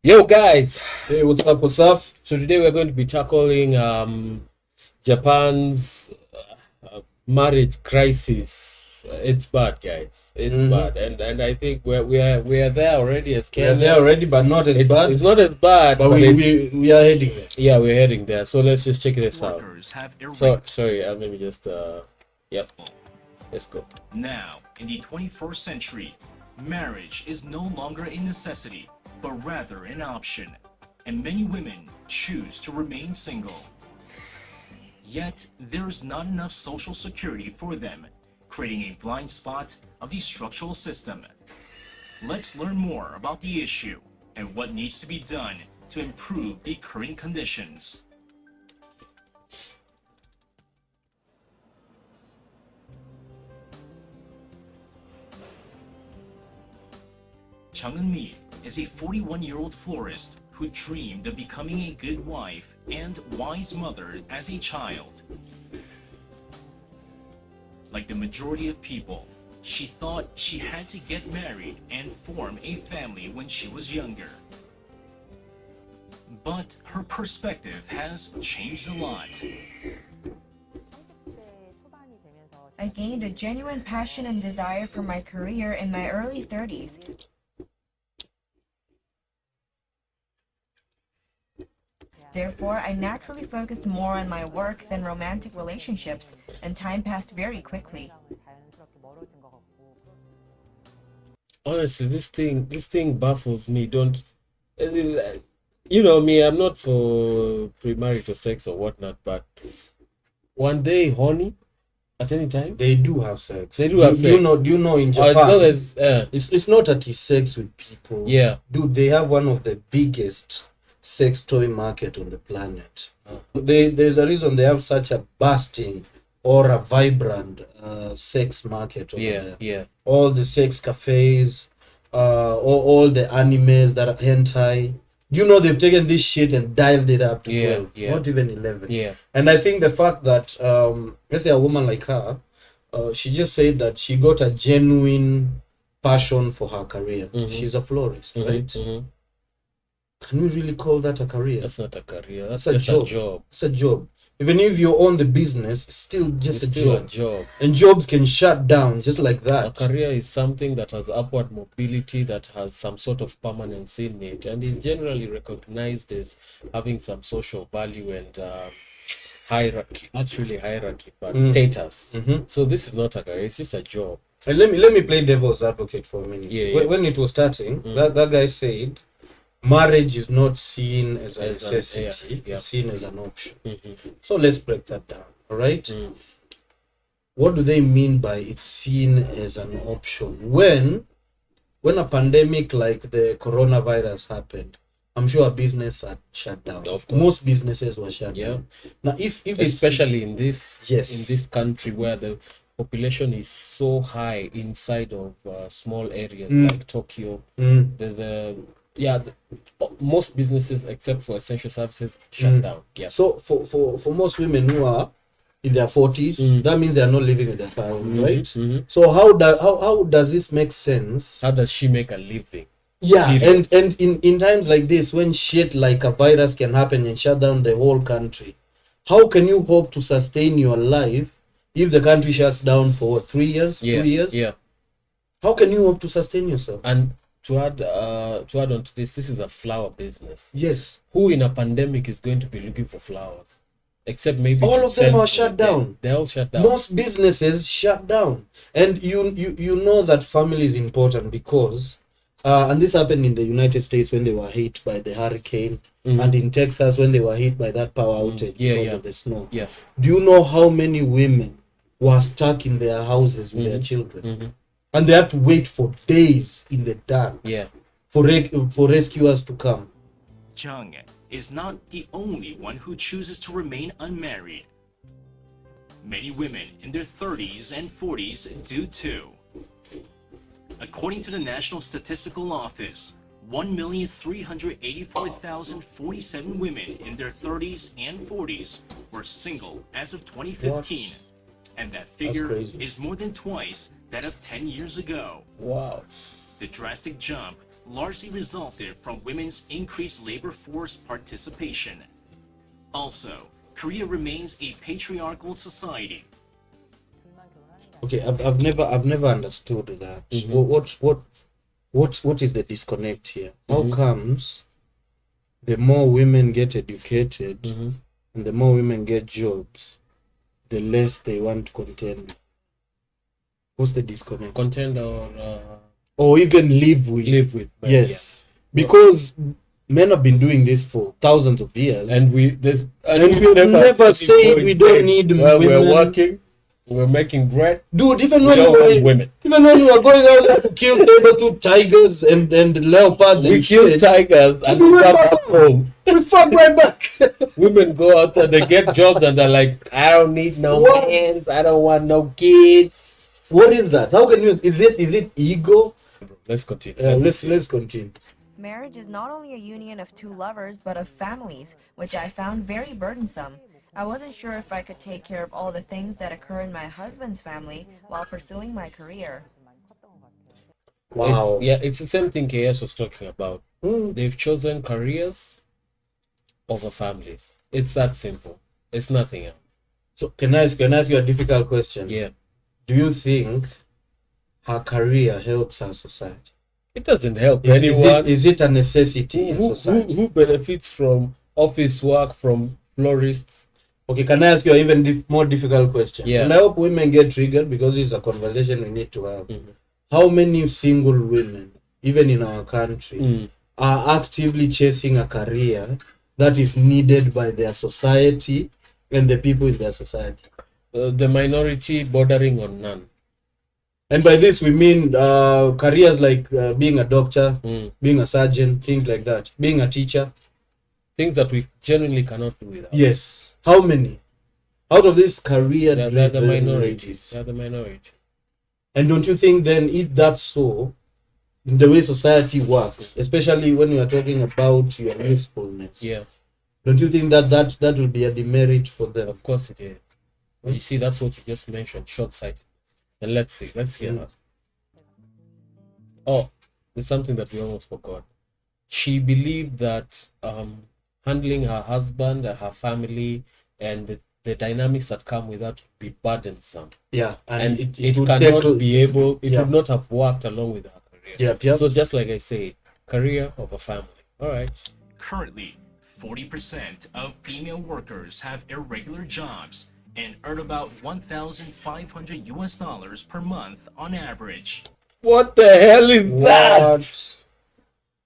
Yo guys, Hey, what's up? What's up? so today we're going to be tackling Japan's marriage crisis. It's bad, guys. It's Mm-hmm. bad, and I think we are there already as We are there Kenyans. already, but not as It's bad. not as bad, But but we, it's we we are heading there. yeah, we're heading there. So let's just check this out. Workers have So irregular. sorry, let me just yep, let's go. Now, in the 21st century, marriage is no longer a necessity, but rather an option, and many women choose to remain single. Yet, there is not enough social security for them, creating a blind spot of the structural system. Let's learn more about the issue and what needs to be done to improve the current conditions. Chung Eun-mi is a 41-year-old florist who dreamed of becoming a good wife and wise mother as a child. Like the majority of people, she thought she had to get married and form a family when she was younger. But her perspective has changed a lot. I gained a genuine passion and desire for my career in my early 30s. Therefore, I naturally focused more on my work than romantic relationships, and time passed very quickly. Honestly, this thing baffles me. Don't you know me? I'm not for premarital sex or whatnot, but one day horny at any time. They do have sex. They do have Do you sex. know? Do you know in Or as long Japan? as It's not that it's sex with people. yeah. Dude, they have one of the biggest sex toy market on the planet. Uh. There's a reason they have such a busting or a vibrant sex market over Yeah, there. yeah. All the sex cafes, all the animes that are hentai. You know they've taken this shit and dialed it up to Yeah, 12, yeah. not even 11. Yeah. And I think the fact that, let's say a woman like her, she just said that she got a genuine passion for her career. Mhm. She's a florist, right? Mhm. Can we really call that a career? That's not a career. That's It's a just job. a job. It's a job. Even if you own the business, it's still just It's a still a job. job. And jobs can shut down just like A that. career is something that has upward mobility, that has some sort of permanence in it, and is generally recognized as having some social value and hierarchy. Not really hierarchy, but status. Mhm. So this is not a career; it's just a job. And let me play devil's advocate for a minute. Yeah, yeah. When it was starting, that guy said marriage is not seen as a As an- necessity, yeah. it's seen as an option. Mhm. So let's break that down. All right. Mm. What do they mean by it's seen as an option? When a pandemic like the coronavirus happened, I'm sure a business had shut down. Of course. Most businesses were shut Yeah. down. Now, if it's Especially in this Yes. country where the population is so high inside of small areas Mm. like Tokyo, Mm, most businesses except for essential services shut Mm. down. Yeah. so for most women who are in their 40s, that means they are not living with their family, right? Mhm. So how does this make sense? How does she make a living? Yeah, Period. and in times like this, when shit like a virus can happen and shut down the whole country, how can you hope to sustain your life if the country shuts down for what, 3 years, Yeah. 2 years? Yeah. How can you hope to sustain yourself? And to add on to this is a flower business. Yes, Who in a pandemic is going to be looking for flowers? Except maybe all of them sell are for shut them. down. They're all shut down. Most businesses shut down, and you know that family is important because and this happened in the United States when they were hit by the hurricane, and in Texas when they were hit by that power outage Yeah, because yeah. of the snow. Yeah. Do you know how many women were stuck in their houses with their children, and they had to wait for days in the dark Yeah. for rescuers to come? Chung is not the only one who chooses to remain unmarried. Many women in their 30s and 40s do too. According to the National Statistical Office, 1,384,047 women in their 30s and 40s were single as of 2015, and that figure crazy. is more than twice that of 10 years ago. Wow. The drastic jump largely resulted from women's increased labor force participation. Also, Korea remains a patriarchal society. Okay, I've never understood that. What is the disconnect here? How comes the more women get educated and the more women get jobs, the less they want to contend? What's the disconnect? Contend Or even live with. men, Yes, because men have been doing this for thousands of years, and we never say we don't need well, women. we're working, we're making bread, Dude, even we when don't you want women. even when you are going out there to kill saber-tooth tigers and leopards We and kill shit, tigers and we we went come back back home. we fuck right back. Women go out there, they get jobs, and they're like, I don't need no What? mans, I don't want no kids. What is that? How can you? Is it ego? Let's continue. Let's continue. Marriage is not only a union of two lovers, but of families, which I found very burdensome. I wasn't sure if I could take care of all the things that occur in my husband's family while pursuing my career. Wow. It's the same thing KS was talking about. They've chosen careers over families. It's that simple. It's nothing else. So can I ask you a difficult question? Yeah. Do you think her career helps our society? It doesn't help Is anyone. it a necessity in society? Who benefits from office work, from florists? Okay, can I ask you an even more difficult question? Yeah. And I hope women get triggered because it's a conversation we need to have. How many single women, even in our country, are actively chasing a career that is needed by their society and the people in their society? The minority bordering on none. And by this we mean careers like being a doctor, being a surgeon, things like that, being a teacher. Things that we genuinely cannot do without. Yes. How many? Out of this career, They're the minority. They're the minority. And don't you think then, if that's so, the way society works, especially when you are talking about your usefulness, don't you think that will be a demerit for them? Of course it is. You see, that's what you just mentioned, short-sightedness. And let's hear that. Oh, there's something that we almost forgot. She believed that handling her husband and her family and the dynamics that come with that would be burdensome. Yeah, and it would cannot be able, it would not have worked along with her career. Yeah. So just like I say, career over family. All right. Currently, 40% of female workers have irregular jobs and earn about $1,500 per month on average. What the hell is that?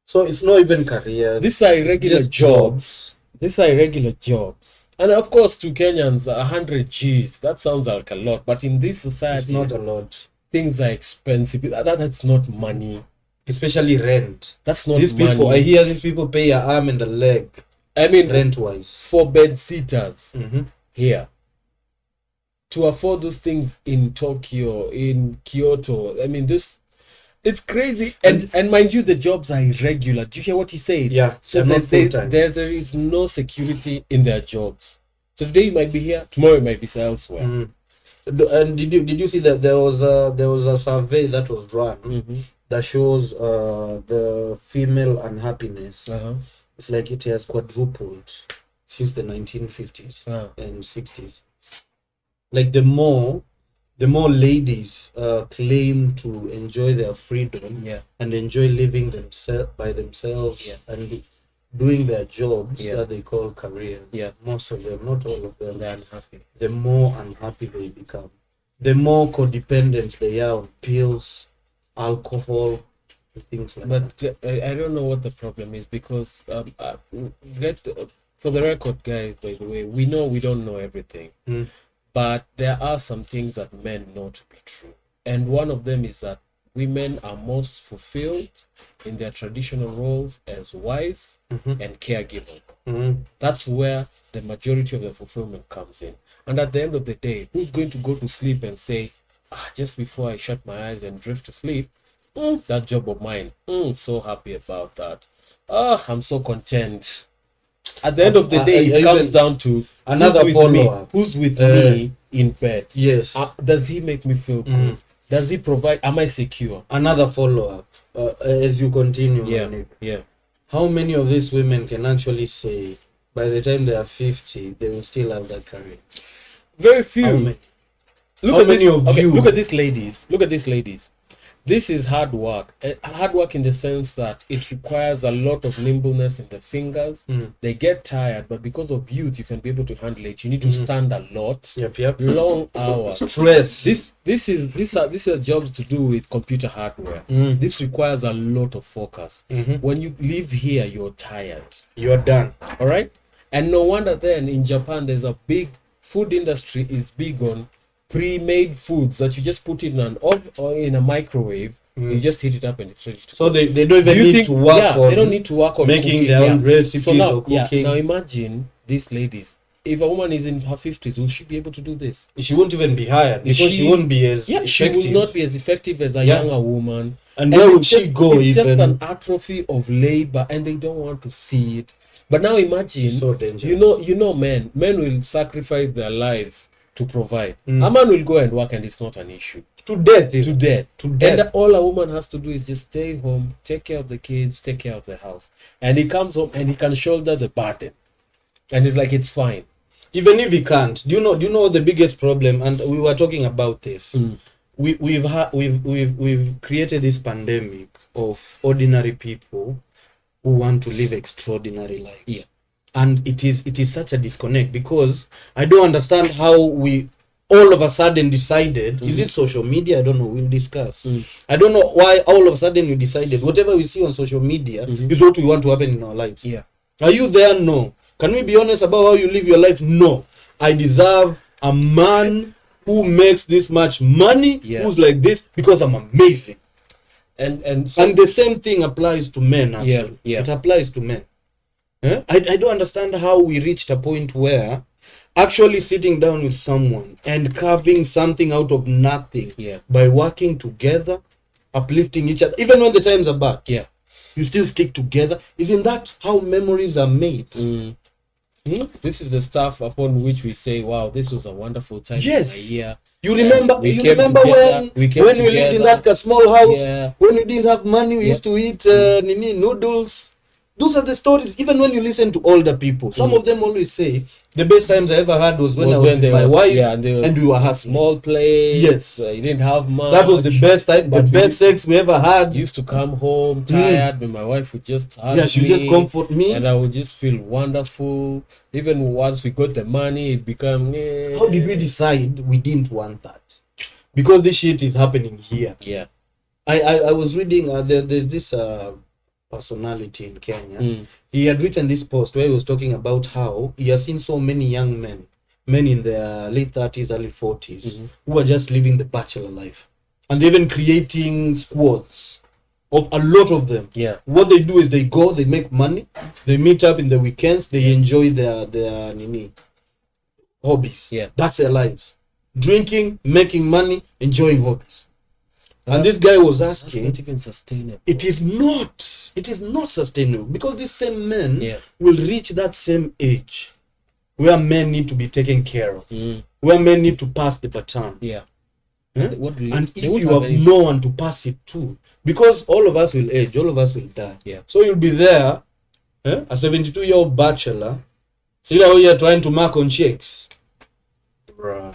So it's not even career. These are irregular jobs. These are irregular jobs. And of course, to Kenyans, 100 G's, that sounds like a lot. But in this society, it's not a lot. Things are expensive. That's not money. Especially rent. That's not these money. People, I hear these people pay an arm and a leg. I mean, rent-wise. For bed sitters here. To afford those things in Tokyo, in Kyoto, I mean, it's crazy. And mind you, the jobs are irregular. Do you hear what he said? Yeah. So there is no security in their jobs. So today you might be here, tomorrow you might be elsewhere. And did you see that there was a survey that was run that shows the female unhappiness? It's like it has quadrupled since the 1950s and 60s. Like the more ladies claim to enjoy their freedom and enjoy living by themselves and doing their jobs that they call careers, most of them, not all of them, they're unhappy. The more unhappy they become, the more codependent they are on pills, alcohol, things like that. But I don't know what the problem is, because for the record, guys, by the way, we know we don't know everything. But there are some things that men know to be true. And one of them is that women are most fulfilled in their traditional roles as wives and caregivers. That's where the majority of the fulfillment comes in. And at the end of the day, who's going to go to sleep and say, just before I shut my eyes and drift to sleep, that job of mine, so happy about that. I'm so content. At the end of the day, it comes down to another follow-up. Who's with me in bed? Yes. Does he make me feel good? Does he provide? Am I secure? Another follow-up as you continue, my Yeah, nigga. yeah. How many of these women can actually say by the time they are 50, they will still have that career? Very How few. many? Look How at many this. of Okay, you? look at these ladies. Look at these ladies. This is hard work. Hard work in the sense that it requires a lot of nimbleness in the fingers. Mm. They get tired, but because of youth, you can be able to handle it. You need to stand a lot, Yep. long hours. Stress. These are jobs to do with computer hardware. Mm. This requires a lot of focus. Mhm. When you live here, you're tired. You're done. All right, and no wonder then in Japan there's a big food industry is big on pre-made foods that you just put in an oven or in a microwave. You just heat it up and it's ready to So go. they don't Do even you need think- to work on they don't need to work on making cooking, their own recipes so now, or cooking. now imagine these ladies. If a woman is in her 50s, will she be able to do this? She won't even be hired because she She- won't be as Yeah, she effective. will not be as effective as a Yeah. younger woman. And where it's will she just- go It's just even? an atrophy of labor, and they don't want to see it. But now imagine, It's so dangerous. you know, men will sacrifice their lives to provide. Mm. A man will go and work, and it's not an issue. To death. To death. To death. And all a woman has to do is just stay home, take care of the kids, take care of the house, and he comes home and he can shoulder the burden, and it's like it's fine. Even if he can't, do you know the biggest problem? And we were talking about this. Mm. We've created this pandemic of ordinary people who want to live extraordinary lives. Yeah. And it is such a disconnect because I don't understand how we all of a sudden decided. Is it social media? I don't know. We'll discuss. I don't know why all of a sudden you decided whatever we see on social media is what we want to happen in our lives. Yeah. Are you there? No. Can we be honest about how you live your life? No. I deserve a man who makes this much money, Yeah. who's like this, because I'm amazing. And so, And the same thing applies to men, actually. Yeah. It applies to men. I don't understand how we reached a point where actually sitting down with someone and carving something out of nothing Yeah. by working together, uplifting each other, even when the times are bad, yeah. you still stick together. Isn't that how memories are made? This is the stuff upon which we say, wow, this was a wonderful time Yes. in my year. You remember? we You came remember together, we came when we lived in together. that small house? Yeah. When we didn't have money, we Yeah. used to eat noodles. Those are the stories. Even when you listen to older people, some of them always say the best times I ever had was when I was with they my was- wife yeah, and, they and we were hustling. small place. Yes. You didn't have much. That was the best time, the But we best used- sex we ever had. Used to come home tired, but my wife would just hug Yeah, she would me, just comfort me. and I would just feel wonderful. Even once we got the money, it became. How did we decide we didn't want that? Because this shit is happening here. Yeah. I was reading there's this personality in Kenya. He had written this post where he was talking about how he has seen so many young men in their late 30s, early 40s, who are just living the bachelor life. And they're even creating squads of a lot of them. Yeah. What they do is they go, they make money, they meet up in the weekends, they enjoy their hobbies. Yeah. That's their lives. Drinking, making money, enjoying hobbies. And That's- this guy was That's asking, not even sustainable. it is not sustainable because these same men Yeah. will reach that same age where men need to be taken care of, Mm. where men need to pass the baton. Yeah. Eh? What do And they if won't you have have any- no one to pass it to, because all of us will age, all of us will die. Yeah. So you'll be there, a 72-year-old bachelor, still out here trying to mark on checks. Bruh.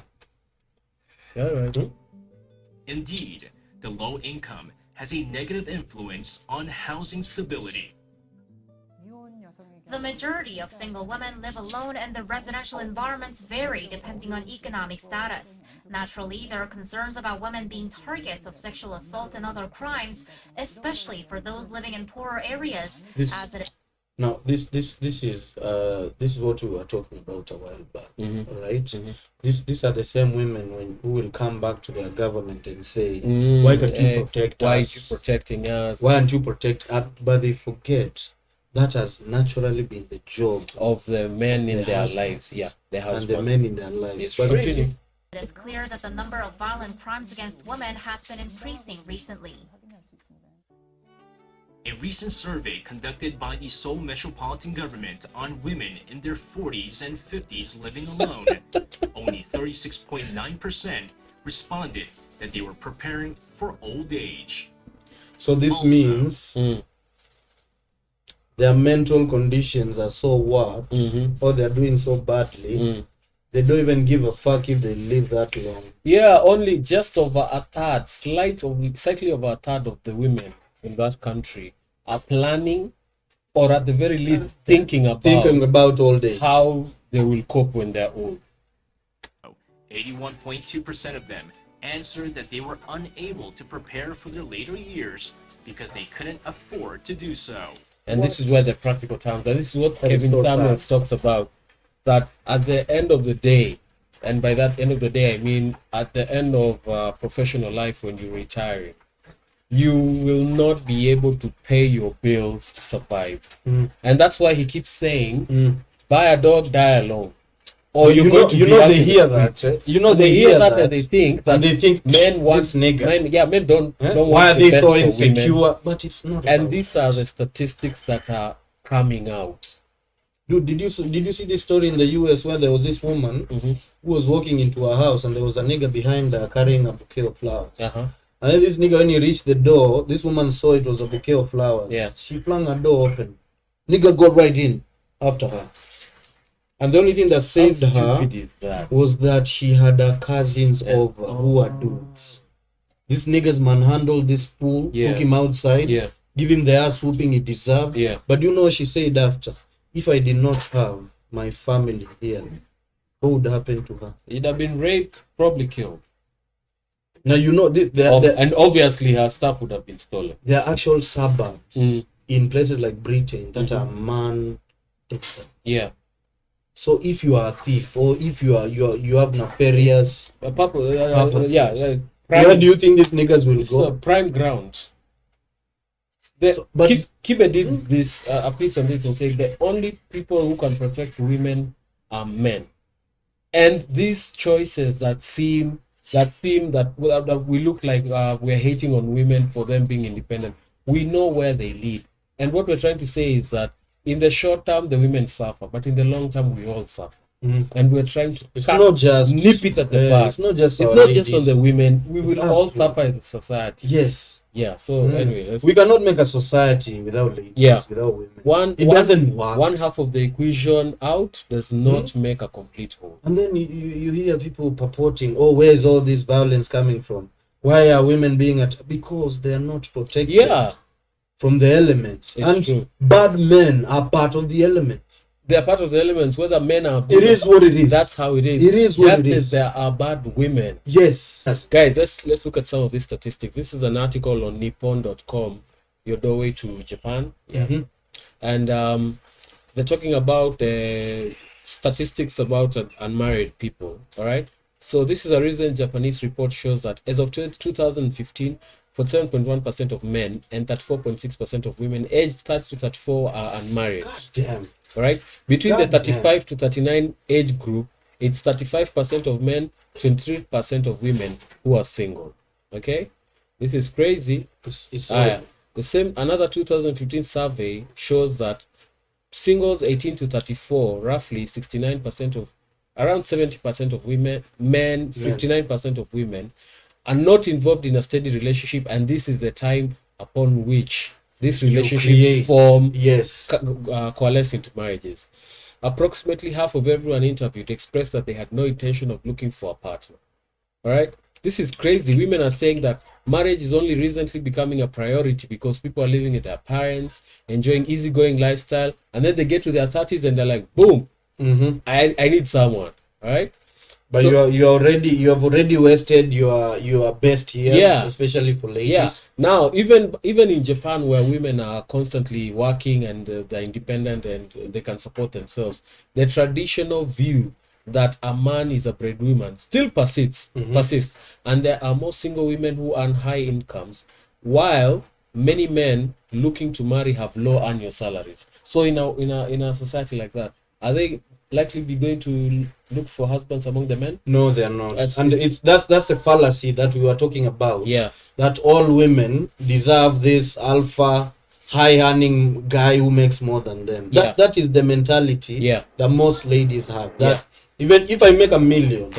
All right. Indeed, the low income has a negative influence on housing stability. The majority of single women live alone and the residential environments vary depending on economic status. Naturally, there are concerns about women being targets of sexual assault and other crimes, especially for those living in poorer areas. As it Now, this is what we were talking about a while back, all right? These are the same women who will come back to their government and say, "Why can't you protect Why us? are you protecting us? Why aren't you protect us?" But they forget that has naturally been the job Of the men in The their husbands. lives, yeah, the and husbands. the men in their lives. Yes, But continue. It is clear that the number of violent crimes against women has been increasing recently. A recent survey conducted by the Seoul Metropolitan Government on women in their 40s and 50s living alone, only 36.9% responded that they were preparing for old age. So this Also, means their mental conditions are so warped, or they're doing so badly, they don't even give a fuck if they live that long. Yeah, only just over a third, slightly over a third of the women in that country are planning, or at the very least thinking about old age. how they will cope when they're old. 81.2% of them answered that they were unable to prepare for their later years because they couldn't afford to do so. And this is where the practical terms, and this is what That is Kevin so Samuels sad. talks about, that at the end of the day, and by that end of the day, I mean at the end of professional life when you retire, you will not be able to pay your bills to survive. And that's why he keeps saying, buy a dog, die alone. Or you're going to be out they in the hear streets. that. You know And they hear that, and they think that and they think men want this nigga. men don't Why want are the they best so for women. insecure? But it's not. And about these are the statistics that are coming out. Dude, did you see this story in the US where there was this woman who was walking into her house and there was a nigga behind her carrying a bouquet of flowers. And then this nigga, when he reached the door, this woman saw it was a bouquet of flowers. Yeah. She flung her door open. Nigga got right in after her. And the only thing that saved How her stupid is that? was that she had her cousins over who are dudes. This niggas manhandled this fool, took him outside, give him the ass whooping he deserved. But you know, she said after, if I did not have my family here, what would happen to her? He'd have been raped, probably killed. Now you know, and obviously her stuff would have been stolen. There are actual suburbs in places like Britain that are man Texas. Yeah. So if you are a thief or if you have nefarious purposes, where do you think these niggas will go? Prime ground. Kibe did this a piece on this and said the only people who can protect women are men, and these choices that we look like we're hating on women for them being independent. We know where they lead, and what we're trying to say is that in the short term the women suffer, but in the long term we all suffer. And we're trying to not just nip it at the back. It's not just on the women. We will all suffer as a society. Yes. Yeah. So anyway, we cannot make a society without ladies, without women. It doesn't work. One half of the equation out does not make a complete whole. And then you hear people purporting, "Oh, where is all this violence coming from? Why are women being attacked? Because they are not protected from the elements." It's true. Bad men are part of the elements. They are part of the elements, whether men are good. It is what it is. That's how it is. It is what it is. Just as there are bad women. Yes. Guys, let's look at some of these statistics. This is an article on nippon.com, your doorway to Japan. And they're talking about statistics about unmarried people. All right. So this is a recent Japanese report shows that as of 2015, 47.1% of men and 34.6% of women aged 30 to 34 are unmarried. God damn. All right. Between the 35 to 39 age group, it's 35% of men, 23% of women who are single. Okay, this is crazy. The same another 2015 survey shows that singles 18 to 34, roughly 69% of, around 70% of women, men 59% of women are not involved in a steady relationship, and this is the time upon which these relationships form, coalesce into marriages. Approximately half of everyone interviewed expressed that they had no intention of looking for a partner. All right, this is crazy. Women are saying that marriage is only recently becoming a priority because people are living with their parents, enjoying easygoing lifestyle, and then they get to their 30s and they're like, boom, I need someone. All right. But so, you have already wasted your best years, especially for ladies. Yeah. Now, even in Japan, where women are constantly working and they're independent and they can support themselves, the traditional view that a man is a breadwinner still persists, and there are more single women who earn high incomes, while many men looking to marry have low annual salaries. So in a society like that, are they likely be going to look for husbands among the men? No, they are not. That's the fallacy that we were talking about. Yeah. That all women deserve this alpha, high earning guy who makes more than them. That is the mentality that most ladies have. That even if I make $1 million,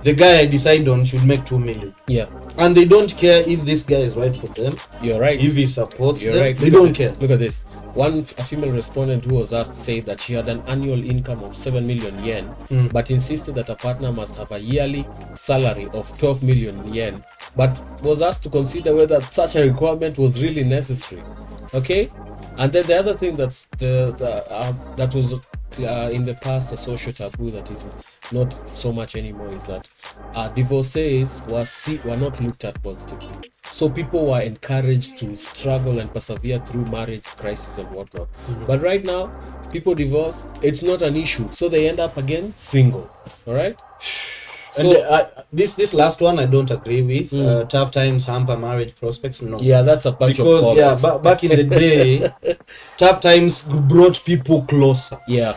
the guy I decide on should make 2 million. Yeah, And they don't care if this guy is right for them, you're right. if he supports You're them. right. They Look at don't this. care. Look at this. A female respondent who was asked said that she had an annual income of 7 million yen, but insisted that a partner must have a yearly salary of 12 million yen, but was asked to consider whether such a requirement was really necessary. Okay, and then the other thing that was in the past a social taboo that is not so much anymore is that divorcees were not looked at positively. So people were encouraged to struggle and persevere through marriage crisis and whatnot. But right now, people divorce, it's not an issue. So they end up again single. All right? And So, this last one I don't agree with. Tough times hamper marriage prospects. No. yeah, that's a bunch Because of bollocks. back in the day, tough times brought people closer. Yeah.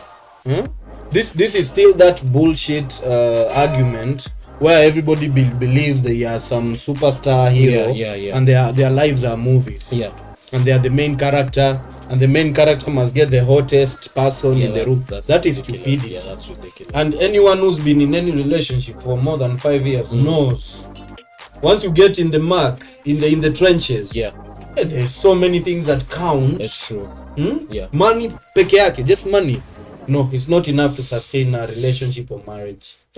This is still that bullshit argument where everybody believe they are some superstar hero, Yeah. and their lives are movies. Yeah. And they are the main character, and the main character must get the hottest person in the room. That is ridiculous. stupidity. Yeah, that's ridiculous. And anyone who's been in any relationship for more than 5 years knows. Once you get in the muck, in the trenches, there's so many things that count. It's true. Yeah. Money peke yake, just money. No, it's not enough to sustain a relationship or marriage.